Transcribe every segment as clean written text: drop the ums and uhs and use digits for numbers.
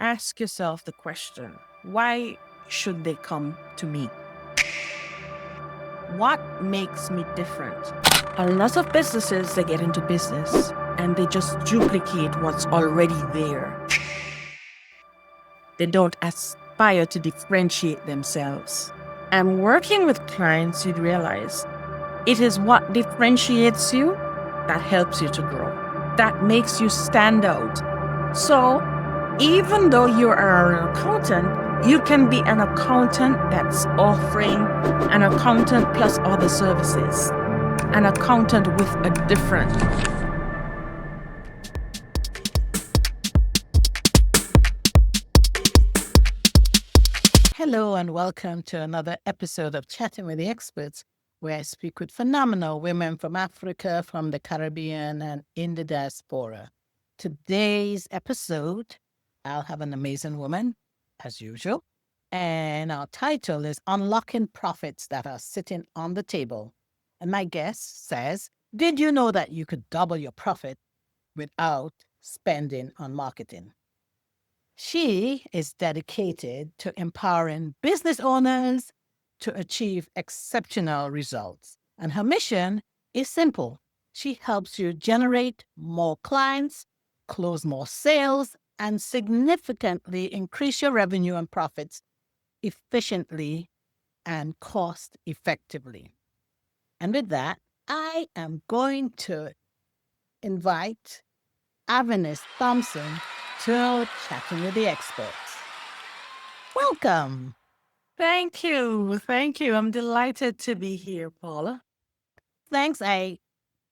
ask yourself the question, why should they come to me? What makes me different? A lot of businesses, they get into business and they just duplicate what's already there. They don't aspire to differentiate themselves. And working with clients, you'd realize it is what differentiates you that helps you to grow, that makes you stand out. So even though you are an accountant, you can be an accountant that's offering an accountant plus other services, an accountant with a different. Hello and welcome to another episode of Chatting with the Experts, where I speak with phenomenal women from Africa, from the Caribbean, and in the diaspora. Today's episode, I'll have an amazing woman, as usual, and our title is Unlocking Profits That Are Sitting on the Table. And my guest says, did you know that you could double your profit without spending on marketing? She is dedicated to empowering business owners to achieve exceptional results. And her mission is simple. She helps you generate more clients, close more sales, and significantly increase your revenue and profits efficiently and cost effectively. And with that, I am going to invite Avenice Thompson to Chatting with the Experts. Welcome. Thank you. Thank you. I'm delighted to be here, Paula. Thanks. I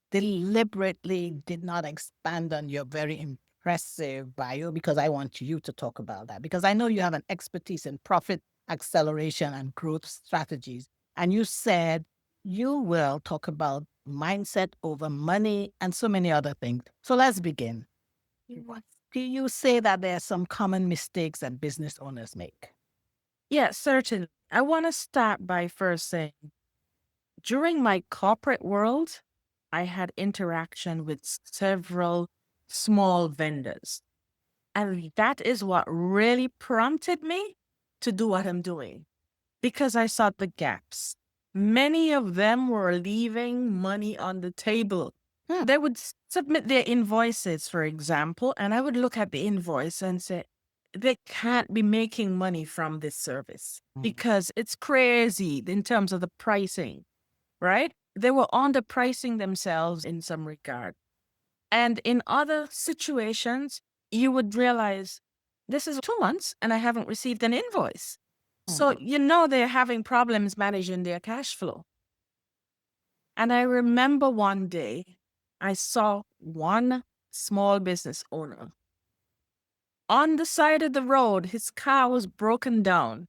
deliberately did not expand on your very impressive bio because I want you to talk about that, because I know you have an expertise in profit acceleration and growth strategies. And you said you will talk about mindset over money and so many other things. So let's begin. What do you say that there are some common mistakes that business owners make? Yeah, certainly. I want to start by first saying, during my corporate world, I had interaction with several small vendors. And that is what really prompted me to do what I'm doing, because I saw the gaps. Many of them were leaving money on the table. They would submit their invoices, for example, and I would look at the invoice and say, they can't be making money from this service because it's crazy in terms of the pricing, right? They were underpricing themselves in some regard. And in other situations, you would realize this is 2 months and I haven't received an invoice. So, they're having problems managing their cash flow. And I remember one day I saw one small business owner on the side of the road. His car was broken down.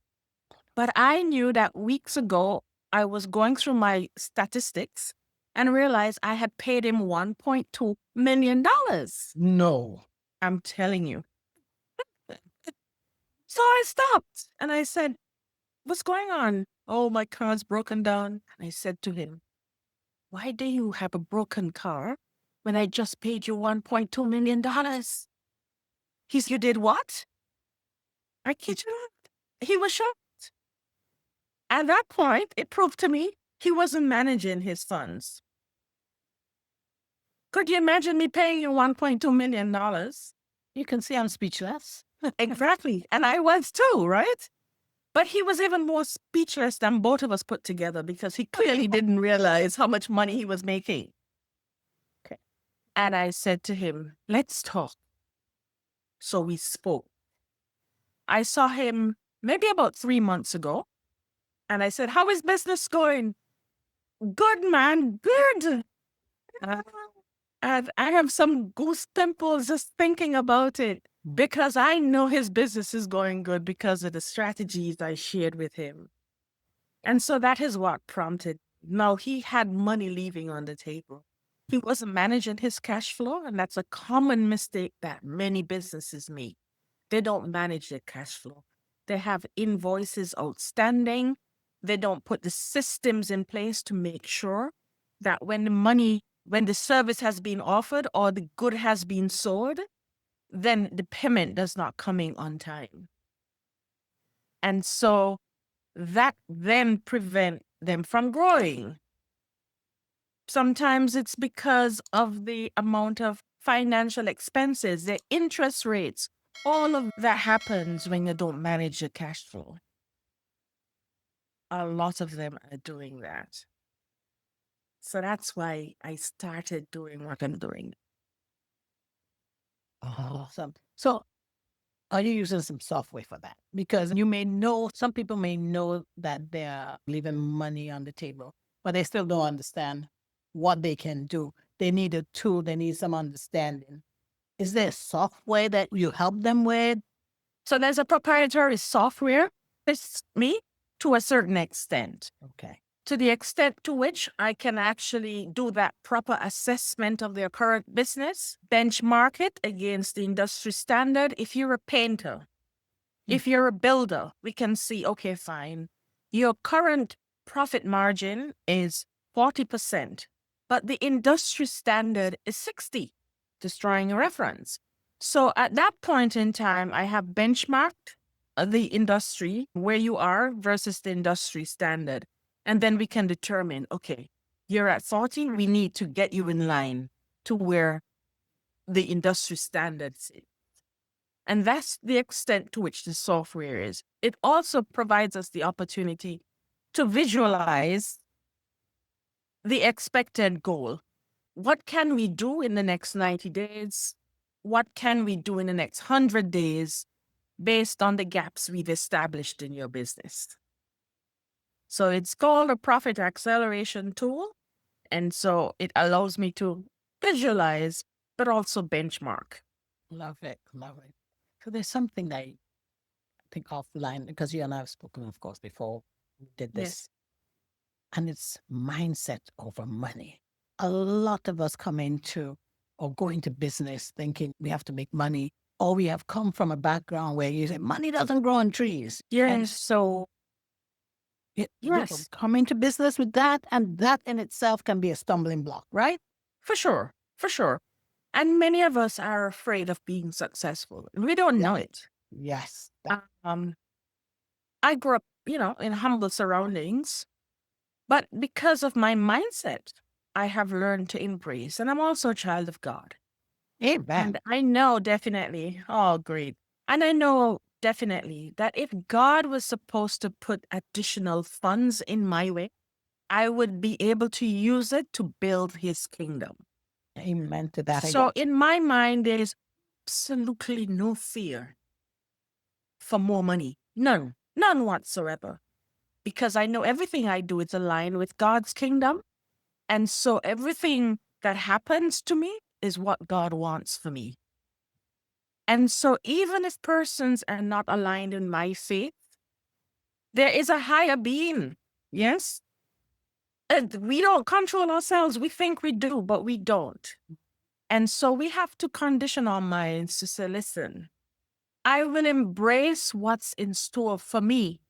But I knew that weeks ago I was going through my statistics and realized I had paid him $1.2 million. No. I'm telling you. So I stopped and I said, what's going on? Oh, my car's broken down. And I said to him, why do you have a broken car when I just paid you $1.2 million? You did what? I kid you not. He was shocked. At that point, it proved to me he wasn't managing his funds. Could you imagine me paying you $1.2 million? You can see I'm speechless. Exactly. And I was too, right? But he was even more speechless than both of us put together because he clearly didn't realize how much money he was making. Okay. And I said to him, let's talk. So we spoke. I saw him maybe about 3 months ago. And I said, how is business going? Good, man. Good. And I have some goose pimples just thinking about it because I know his business is going good because of the strategies I shared with him. And so that is what prompted. Now, he had money leaving on the table. He wasn't managing his cash flow, and that's a common mistake that many businesses make. They don't manage their cash flow. They have invoices outstanding. They don't put the systems in place to make sure that when the service has been offered or the good has been sold, then the payment does not come in on time. And so that then prevent them from growing. Sometimes it's because of the amount of financial expenses, the interest rates, all of that happens when you don't manage your cash flow. A lot of them are doing that. So that's why I started doing what I'm doing. Awesome. So are you using some software for that? Because you may know, some people may know that they're leaving money on the table, but they still don't understand what they can do. They need a tool, they need some understanding. Is there software that you help them with? So there's a proprietary software. It's me to a certain extent. Okay. To the extent to which I can actually do that proper assessment of their current business, benchmark it against the industry standard. If you're a painter, if you're a builder, we can see, okay, fine. Your current profit margin is 40%, but the industry standard is 60, just drawing a reference. So at that point in time, I have benchmarked the industry, where you are versus the industry standard. And then we can determine, okay, you're at 40, we need to get you in line to where the industry standards is. And that's the extent to which the software is. It also provides us the opportunity to visualize the expected goal. What can we do in the next 90 days? What can we do in the next 100 days based on the gaps we've established in your business? So it's called a profit acceleration tool. And so it allows me to visualize, but also benchmark. Love it. Love it. So there's something that I think offline, because you and I have spoken, of course, before we did this. Yes. And it's mindset over money. A lot of us come into or go into business thinking we have to make money, or we have come from a background where you say money doesn't grow on trees. And Yes. so Yes. come into business with that, and that in itself can be a stumbling block, right? For sure. For sure. And many of us are afraid of being successful. We don't know it. Yes. I grew up, in humble surroundings, but because of my mindset, I have learned to embrace. And I'm also a child of God. Amen. And I know definitely, oh, great. And I know definitely that if God was supposed to put additional funds in my way, I would be able to use it to build his kingdom. Amen to that. So in my mind, there is absolutely no fear for more money. None whatsoever. Because I know everything I do is aligned with God's kingdom. And so everything that happens to me is what God wants for me. And so even if persons are not aligned in my faith, there is a higher being. Yes? And we don't control ourselves. We think we do, but we don't. And so we have to condition our minds to say, listen, I will embrace what's in store for me.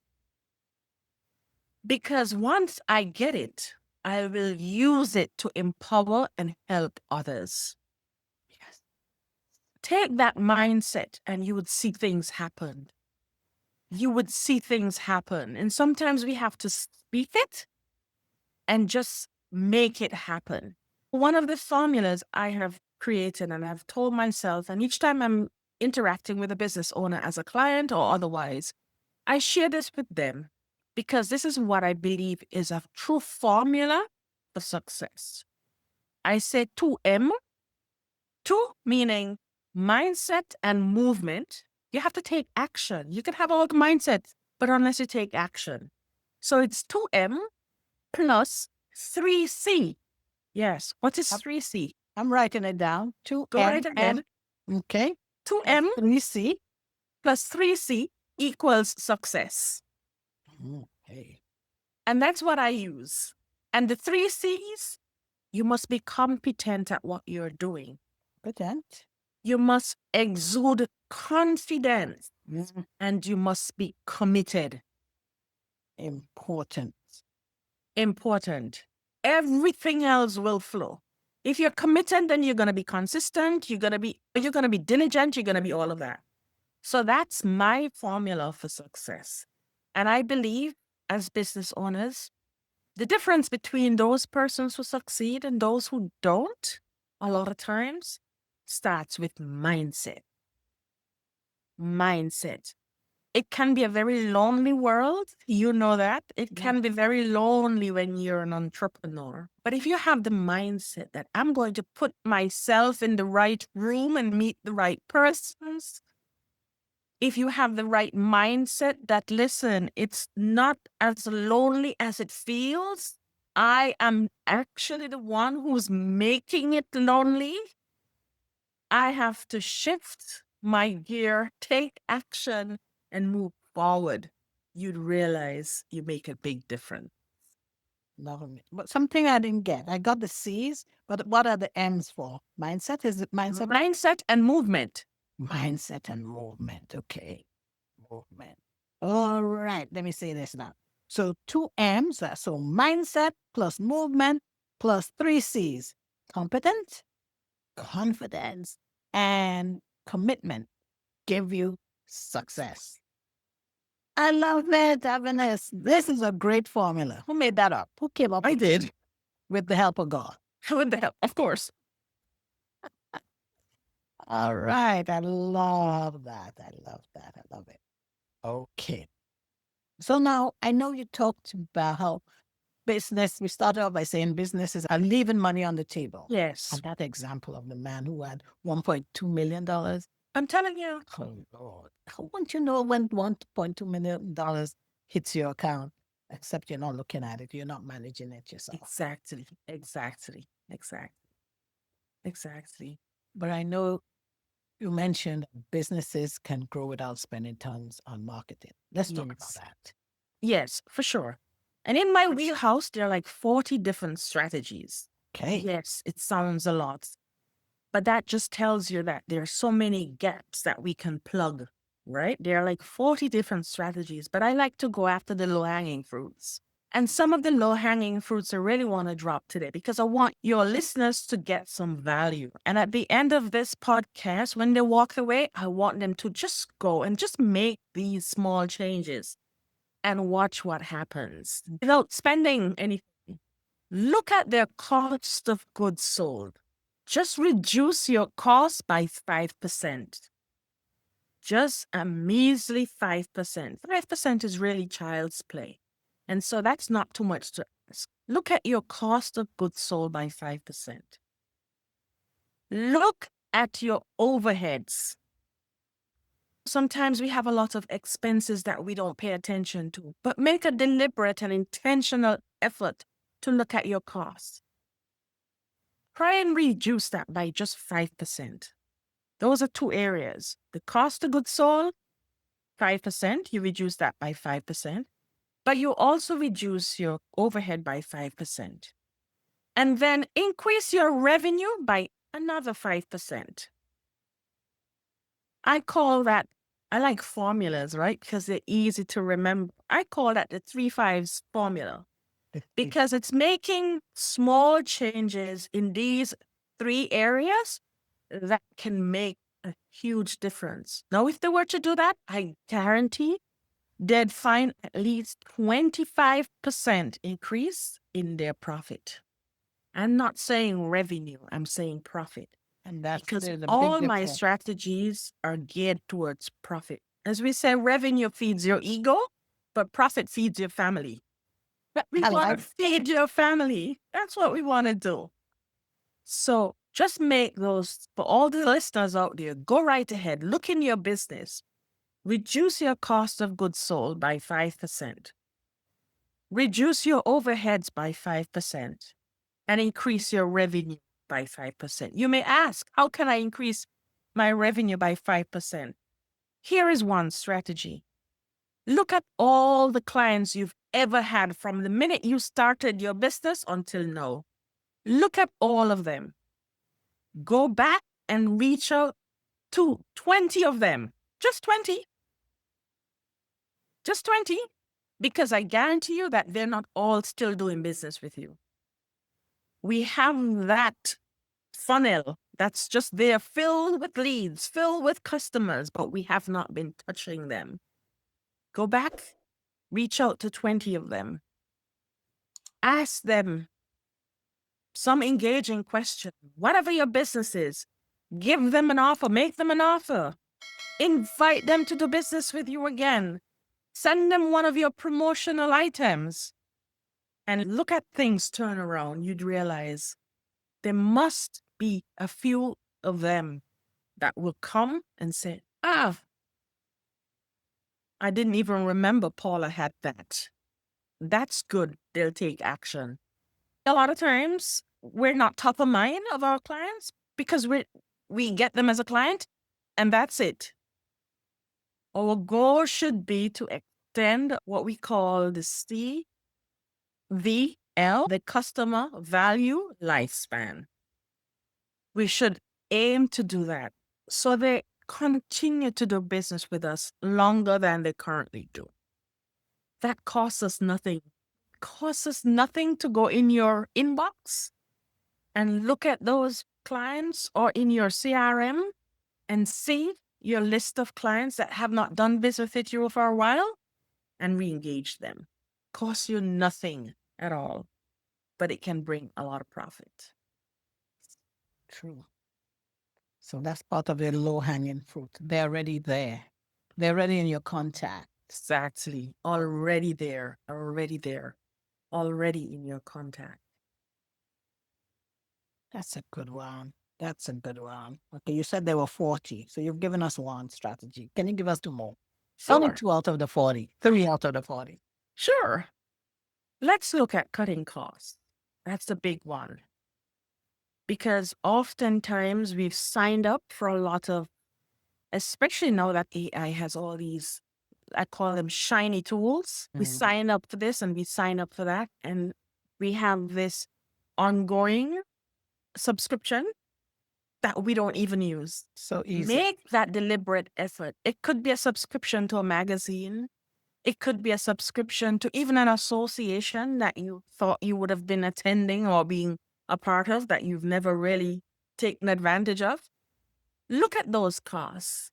Because once I get it, I will use it to empower and help others. Yes. Take that mindset and you would see things happen. You would see things happen. And sometimes we have to speak it and just make it happen. One of the formulas I have created and I've told myself, and each time I'm interacting with a business owner as a client or otherwise, I share this with them because this is what I believe is a true formula for success. I say 2M, 2 meaning mindset and movement. You have to take action. You can have all the mindset, but unless you take action. So it's 2M plus 3C. Yes. What is 3C? I'm writing it down. 2M. Go right ahead. Okay. 2M 3C plus 3C equals success. Okay. And that's what I use. And the 3Cs, you must be competent at what you're doing. Competent. You must exude confidence and you must be committed. Important. Important. Everything else will flow. If you're committed, then you're going to be consistent. You're going to be diligent. You're going to be all of that. So that's my formula for success. And I believe as business owners, the difference between those persons who succeed and those who don't, a lot of times, starts with mindset. Mindset. It can be a very lonely world. You know that. It can be very lonely when you're an entrepreneur. But if you have the mindset that I'm going to put myself in the right room and meet the right persons, if you have the right mindset that, listen, it's not as lonely as it feels. I am actually the one who's making it lonely. I have to shift my gear, take action, and move forward. You'd realize you make a big difference. Love it. But something I didn't get. I got the C's, but what are the M's for? Mindset? Is it mindset? Mindset and movement. Mindset and movement. Okay. Movement. All right. Let me say this now. So 2 M's. So mindset plus movement plus 3 C's. Competent, confidence, and commitment give you success. I love it, Avenice. This is a great formula. Who made that up? Who came up I with it? did. With the help of God. With the help, of course. All right. I love that. I love that. I love it. Okay. So now I know you talked about how business, we started off by saying businesses are leaving money on the table. Yes. And that example of the man who had $1.2 million. I'm telling you. Oh, Lord. How won't you know when $1.2 million hits your account? Except you're not looking at it. You're not managing it yourself. Exactly. But I know you mentioned businesses can grow without spending tons on marketing. Let's talk about that. Yes, for sure. And in my wheelhouse, there are like 40 different strategies. Okay. Yes, it sounds a lot. But that just tells you that there are so many gaps that we can plug, right? There are like 40 different strategies, but I like to go after the low-hanging fruits. And some of the low-hanging fruits I really want to drop today because I want your listeners to get some value. And at the end of this podcast, when they walk away, I want them to just go and just make these small changes and watch what happens without spending anything. Look at their cost of goods sold. Just reduce your cost by 5%. Just a measly 5%. 5% is really child's play. And so that's not too much to ask. Look at your cost of goods sold by 5%. Look at your overheads. Sometimes we have a lot of expenses that we don't pay attention to, but make a deliberate and intentional effort to look at your costs. Try and reduce that by just 5%. Those are 2 areas. The cost of goods sold, 5%, you reduce that by 5%, but you also reduce your overhead by 5%. And then increase your revenue by another 5%. I like formulas, right? Because they're easy to remember. I call that the 3 5s formula because it's making small changes in these 3 areas that can make a huge difference. Now, if they were to do that, I guarantee they'd find at least 25% increase in their profit. I'm not saying revenue, I'm saying profit. And that's Because there's a big all my difference. strategies are geared towards profit. As we say, revenue feeds your ego, but profit feeds your family. We I want like to feed your family. That's what we want to do. So just make those, for all the listeners out there, go right ahead, look in your business, reduce your cost of goods sold by 5%, reduce your overheads by 5%, and increase your revenue by 5%. You may ask, how can I increase my revenue by 5%? Here is one strategy. Look at all the clients you've ever had from the minute you started your business until now. Look at all of them. Go back and reach out to 20 of them. Just 20. Just 20. Because I guarantee you that they're not all still doing business with you. We have that funnel that's just there, filled with leads, filled with customers, but we have not been touching them. Go back, reach out to 20 of them. Ask them some engaging question. Whatever your business is, give them an offer, make them an offer. Invite them to do business with you again. Send them one of your promotional items. And look at things turn around. You'd realize there must be a few of them that will come and say, I didn't even remember Paula had that. That's good. They'll take action. A lot of times we're not top of mind of our clients because we get them as a client and that's it. Our goal should be to extend what we call the CVL, the customer value lifespan. We should aim to do that so they continue to do business with us longer than they currently do. That costs us nothing. Costs us nothing to go in your inbox and look at those clients or in your CRM and see your list of clients that have not done business with you for a while and re-engage them. Costs you nothing at all, but it can bring a lot of profit. True. So that's part of the low-hanging fruit. They're already there. They're already in your contact. Exactly. Already there, already in your contact. That's a good one. That's a good one. Okay, you said there were 40. So you've given us one strategy. Can you give us 2 more? Only Sure. 2 out of the 40. 3 out of the 40. Sure. Let's look at cutting costs. That's the big one. Because oftentimes we've signed up for a lot of, especially now that AI has all these, I call them shiny tools. We sign up for this and we sign up for that. And we have this ongoing subscription that we don't even use. So easy. Make that deliberate effort. It could be a subscription to a magazine. It could be a subscription to even an association that you thought you would have been attending or being a part of that you've never really taken advantage of. Look at those costs.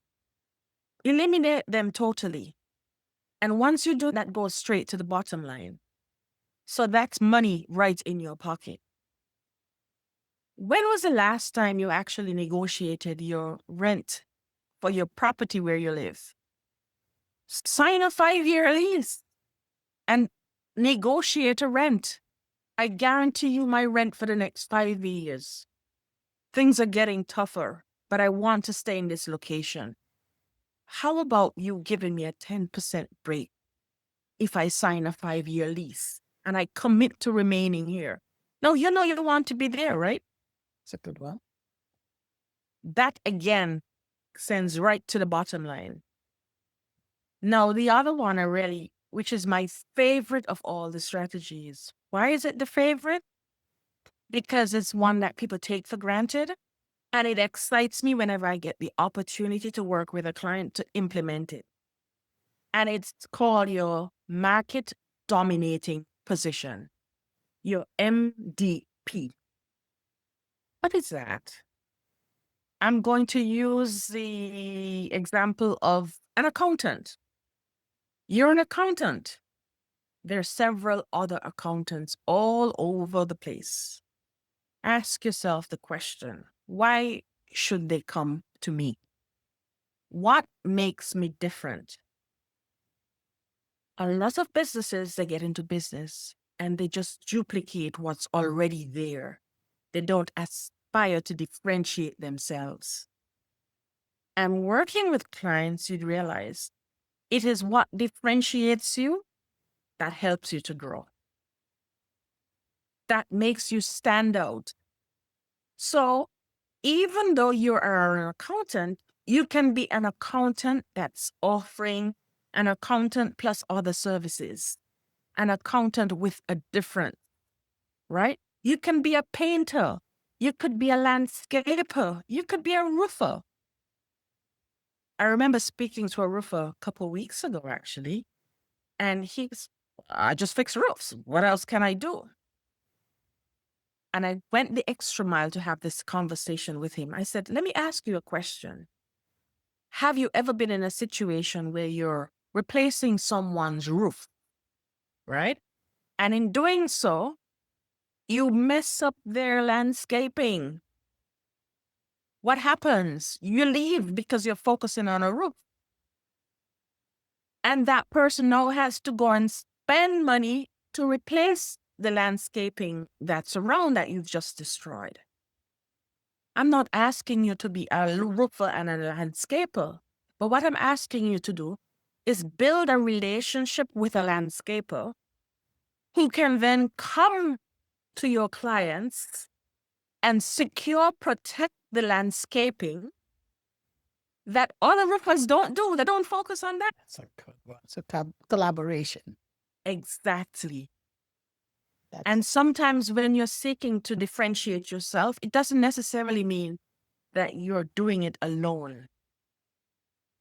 Eliminate them totally. And once you do that, goes straight to the bottom line. So that's money right in your pocket. When was the last time you actually negotiated your rent for your property where you live? Sign a 5-year lease and negotiate a rent. I guarantee you my rent for the next 5 years. Things are getting tougher, but I want to stay in this location. How about you giving me a 10% break if I sign a 5-year lease and I commit to remaining here? No, you know you want to be there, right? It's a good one. That again sends right to the bottom line. Now, the other one which is my favorite of all the strategies. Why is it the favorite? Because it's one that people take for granted. And it excites me whenever I get the opportunity to work with a client to implement it. And it's called your market dominating position, your MDP. What is that? I'm going to use the example of an accountant. You're an accountant. There are several other accountants all over the place. Ask yourself the question, why should they come to me? What makes me different? A lot of businesses, they get into business and they just duplicate what's already there. They don't aspire to differentiate themselves. And working with clients, you'd realize it is what differentiates you that helps you to grow. That makes you stand out. So even though you are an accountant, you can be an accountant that's offering an accountant plus other services, an accountant with a difference, right? You can be a painter. You could be a landscaper. You could be a roofer. I remember speaking to a roofer a couple of weeks ago, actually, and I just fix roofs. What else can I do? And I went the extra mile to have this conversation with him. I said, let me ask you a question. Have you ever been in a situation where you're replacing someone's roof, right? And in doing so, you mess up their landscaping. What happens? You leave because you're focusing on a roof. And that person now has to go and spend money to replace the landscaping that's around that you've just destroyed. I'm not asking you to be a roofer and a landscaper, but what I'm asking you to do is build a relationship with a landscaper who can then come to your clients and secure, protect the landscaping that other roofers don't do. They don't focus on that. That's a good one. So collaboration. Exactly. That's And sometimes when you're seeking to differentiate yourself, it doesn't necessarily mean that you're doing it alone.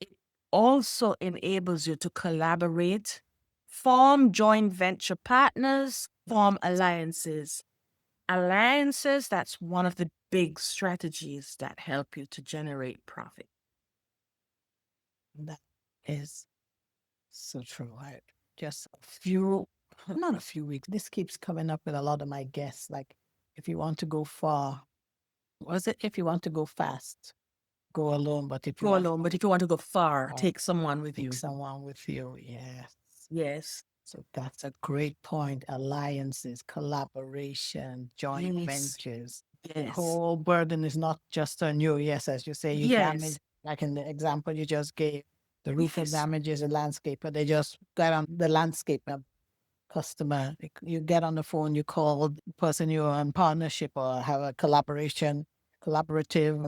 It also enables you to collaborate, form joint venture partners, form alliances. Alliances, that's one of the big strategies that help you to generate profit. that is so true. I just a few, not a few weeks. This keeps coming up with a lot of my guests. Like, if you want to go far, was it if you want to go fast, go alone. But if you Go want alone, but if you want to go far, far, take someone with take you. someone with you. Yes. Yes. So that's a great point. Alliances, collaboration, joint Yes. ventures. The Yes. whole burden is not just on you. Yes, as you say, you damage, Yes. like in the example you just gave, the roofer Yes. damages a landscaper. They just got on the landscaper customer. You get on the phone, you call the person you're in partnership or have a collaborative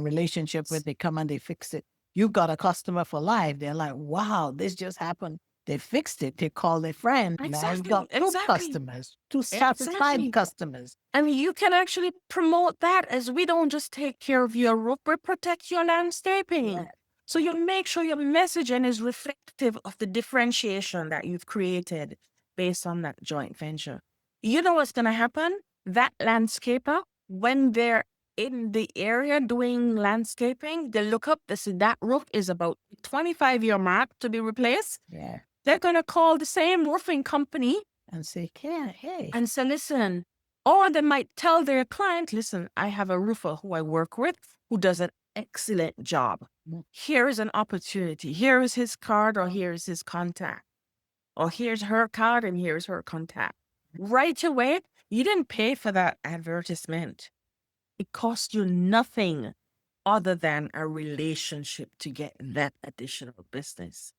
relationship with, they come and they fix it. You've got a customer for life. They're like, wow, this just happened. They fixed it. They call their friend. Now you've got two customers, two satisfied customers. And you can actually promote that as we don't just take care of your roof, we protect your landscaping. Yeah. So you make sure your messaging is reflective of the differentiation that you've created based on that joint venture. You know what's going to happen? That landscaper, when they're in the area doing landscaping, they look up, they see that roof is about 25-year mark to be replaced. Yeah. They're going to call the same roofing company And say, hey. and say, listen, or they might tell their client, listen, I have a roofer who I work with who does an excellent job. Here is an opportunity. Here is his card, or here is his contact. Or here's her card and here's her contact. Right away, you didn't pay for that advertisement. It cost you nothing other than a relationship to get that additional business.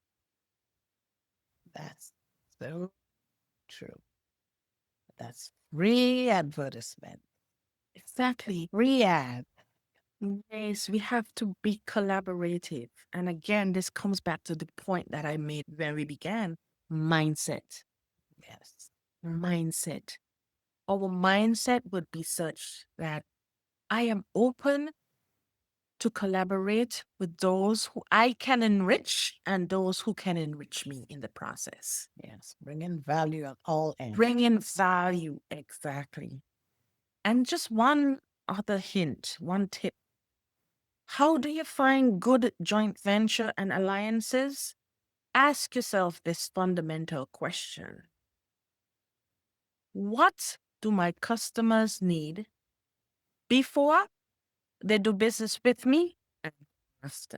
That's so true. That's free advertisement. Exactly. Free ad. Yes, we have to be collaborative. And again, this comes back to the point that I made when we began mindset. Yes. Mindset. Our mindset would be such that I am open to collaborate with those who I can enrich and those who can enrich me in the process. Yes. Bring in value at all ends. Bring in value, exactly. And just one other hint, one tip. How do you find good joint venture and alliances? Ask yourself this fundamental question. What do my customers need before they do business with me and after?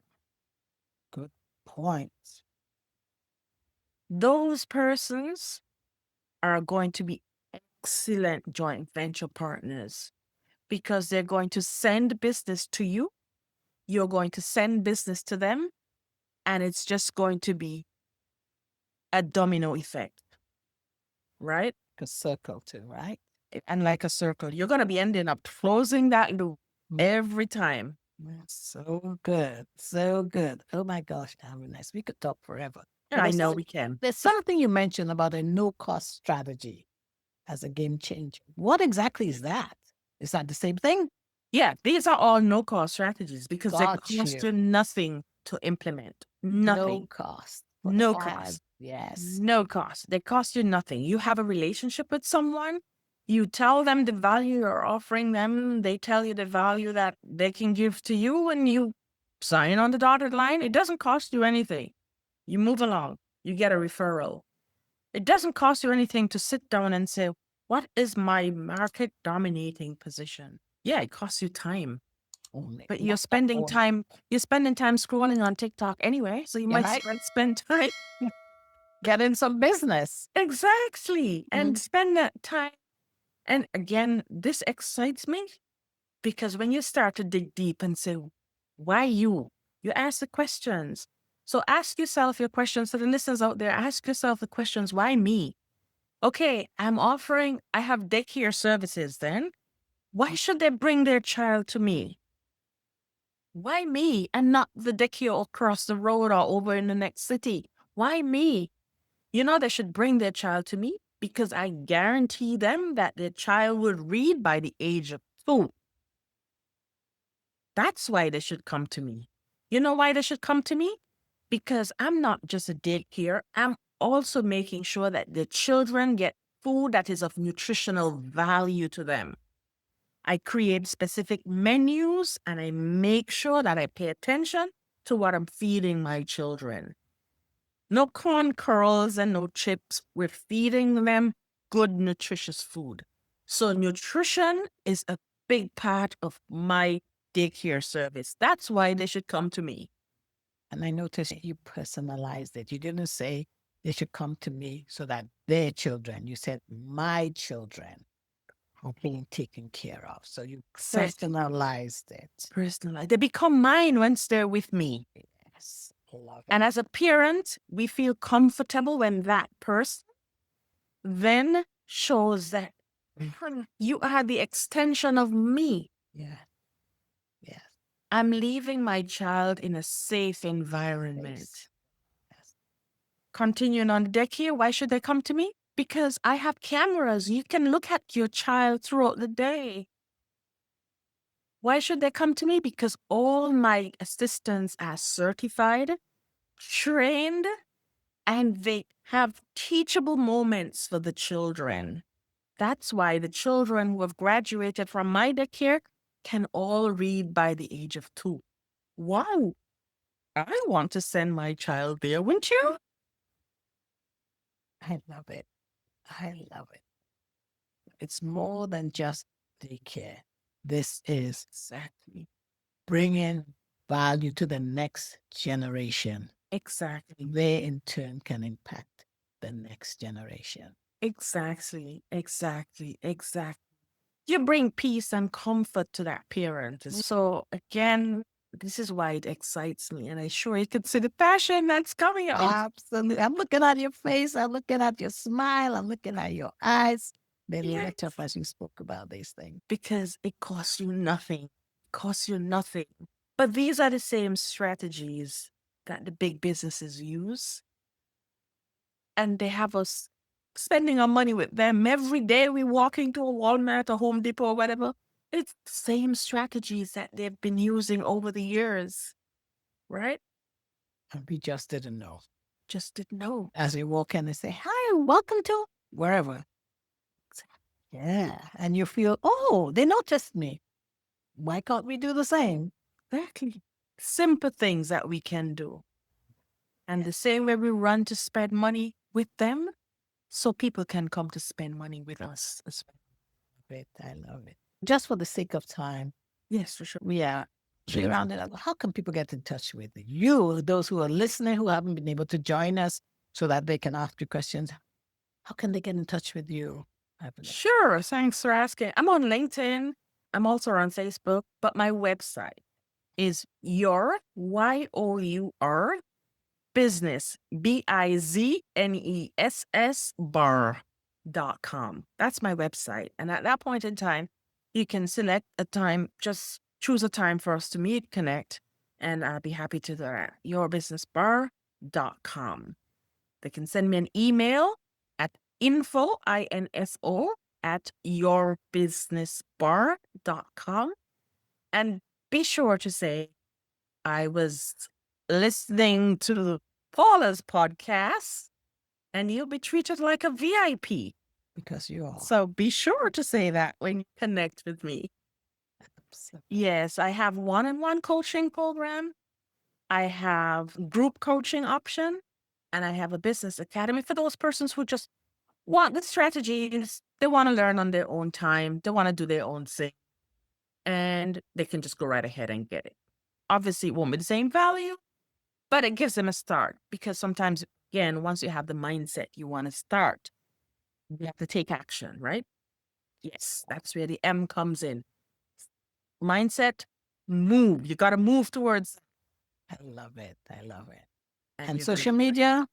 Good point. Those persons are going to be excellent joint venture partners because they're going to send business to you. You're going to send business to them, and it's just going to be a domino effect, right? A circle too, right? And like a circle, you're going to be ending up closing that loop every time. So good. So good. Oh my gosh, Avenice, we could talk forever. But I know we can. There's something you mentioned about a no-cost strategy as a game changer. What exactly is that? Is that the same thing? Yeah, these are all no-cost strategies because they Got cost you. you nothing to implement. Nothing. No cost. No Ad, cost. yes. No cost. They cost you nothing. You have a relationship with someone, You tell them the value you're offering them. They tell you the value that they can give to you, and you sign on the dotted line. It doesn't cost you anything. You move along. You get a referral. It doesn't cost you anything to sit down and say, what is my market dominating position? Yeah, it costs you time. Only. But you're spending time scrolling on TikTok anyway. So you might spend time. Get in some business. Exactly. And spend that time. And again, this excites me because when you start to dig deep and say, why you? You ask the questions. So ask yourself your questions. To the listeners out there, ask yourself the questions, why me? Okay, I have daycare services then. Why should they bring their child to me? Why me and not the daycare across the road or over in the next city? Why me? They should bring their child to me because I guarantee them that their child would read by the age of 2. That's why they should come to me. You know why they should come to me? Because I'm not just a daycare. I'm also making sure that the children get food that is of nutritional value to them. I create specific menus and I make sure that I pay attention to what I'm feeding my children. No corn curls and no chips. We're feeding them good, nutritious food. So nutrition is a big part of my daycare service. That's why they should come to me. And I noticed you personalized it. You didn't say they should come to me so that their children. You said my children are being taken care of. So you personalized it. Personalized. They become mine once they're with me. Yes. Love it. And as a parent, we feel comfortable when that person then shows that you are the extension of me. Yeah. Yes. I'm leaving my child in a safe environment. Yes. Continuing on the deck here, why should they come to me? Because I have cameras. You can look at your child throughout the day. Why should they come to me? Because all my assistants are certified, trained, and they have teachable moments for the children. That's why the children who have graduated from my daycare can all read by the age of 2. Wow. I want to send my child there, wouldn't you? I love it. I love it. It's more than just daycare. This is Exactly. bringing value to the next generation. Exactly. They, in turn, can impact the next generation. Exactly. You bring peace and comfort to that parent. So again, this is why it excites me. And I sure you can see the passion that's coming out. Absolutely. I'm looking at your face. I'm looking at your smile. I'm looking at your eyes. They lit up as you spoke about these things. Because it costs you nothing. But these are the same strategies that the big businesses use. And they have us spending our money with them. Every day we walk into a Walmart or Home Depot or whatever. It's the same strategies that they've been using over the years, right? And we just didn't know. Just didn't know. As we walk in, they say, hi, welcome to wherever. Yeah. And you feel, oh, they noticed me. Why can't we do the same? Exactly. Simple things that we can do. And the same way we run to spend money with them, so people can come to spend money with us as well. Great. I love it. Just for the sake of time. Yes, for sure. We are rounded up. How can people get in touch with you, those who are listening, who haven't been able to join us so that they can ask you questions? How can they get in touch with you? Sure. Thanks for asking. I'm on LinkedIn. I'm also on Facebook, but my website is your, Y-O-U-R, business, BIZNESS bar.com. That's my website. And at that point in time, you can select a time, just choose a time for us to meet, connect, and I'll be happy to do that. yourbusinessbar.com. They can send me an email at info, I-N-S-O, at yourbusinessbar.com. And be sure to say, I was listening to Paula's podcast, and you'll be treated like a VIP. because you are. So be sure to say that when you connect with me. Absolutely. Yes, I have one-on-one coaching program. I have group coaching option, and I have a business academy for those persons who just want the strategies. They want to learn on their own time. They want to do their own thing, and they can just go right ahead and get it. Obviously, it won't be the same value, but it gives them a start because sometimes, again, once you have the mindset you want to start, you have to take action, right? Yes, that's where the M comes in. Mindset, move. You got to move towards, I love it. I love it. and And you're going to social be great. media,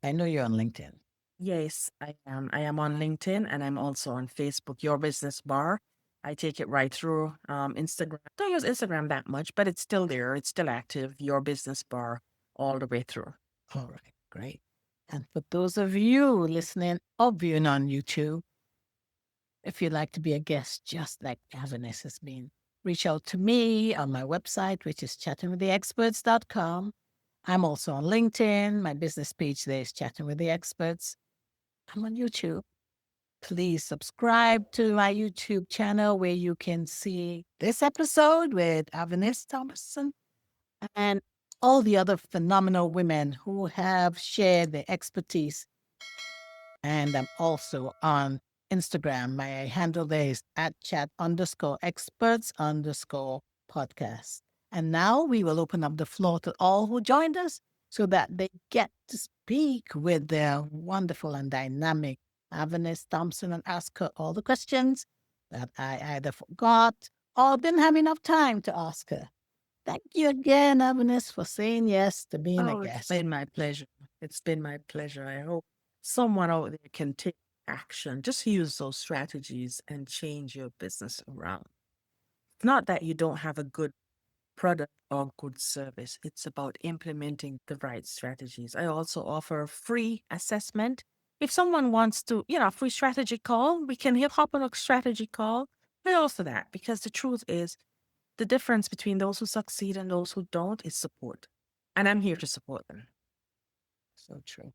I know you're on LinkedIn. Yes, I am. I am on LinkedIn and I'm also on Facebook, Your Business Bar. I take it right through Instagram. Don't use Instagram that much, but it's still there. It's still active. Your Business Bar all the way through. All right, great. And for those of you listening or viewing on YouTube, if you'd like to be a guest just like Avenice has been, reach out to me on my website, which is chattingwiththeexperts.com. I'm also on LinkedIn. My business page there is Chatting with the Experts. I'm on YouTube. Please subscribe to my YouTube channel where you can see this episode with Avenice Thompson and all the other phenomenal women who have shared their expertise. And I'm also on Instagram. My handle there is at chat_experts_podcast. And now we will open up the floor to all who joined us so that they get to speak with their wonderful and dynamic Avenice Thompson and ask her all the questions that I either forgot or didn't have enough time to ask her. Thank you again, Avenice, for saying yes to being a Oh, it's guest. been my pleasure. It's been my pleasure. I hope someone out there can take action. Just use those strategies and change your business around. It's not that you don't have a good product or good service. It's about implementing the right strategies. I also offer a free assessment. If someone wants to, a free strategy call, we can hop on a strategy call. I offer that because the truth is the difference between those who succeed and those who don't is support. And I'm here to support them. So true.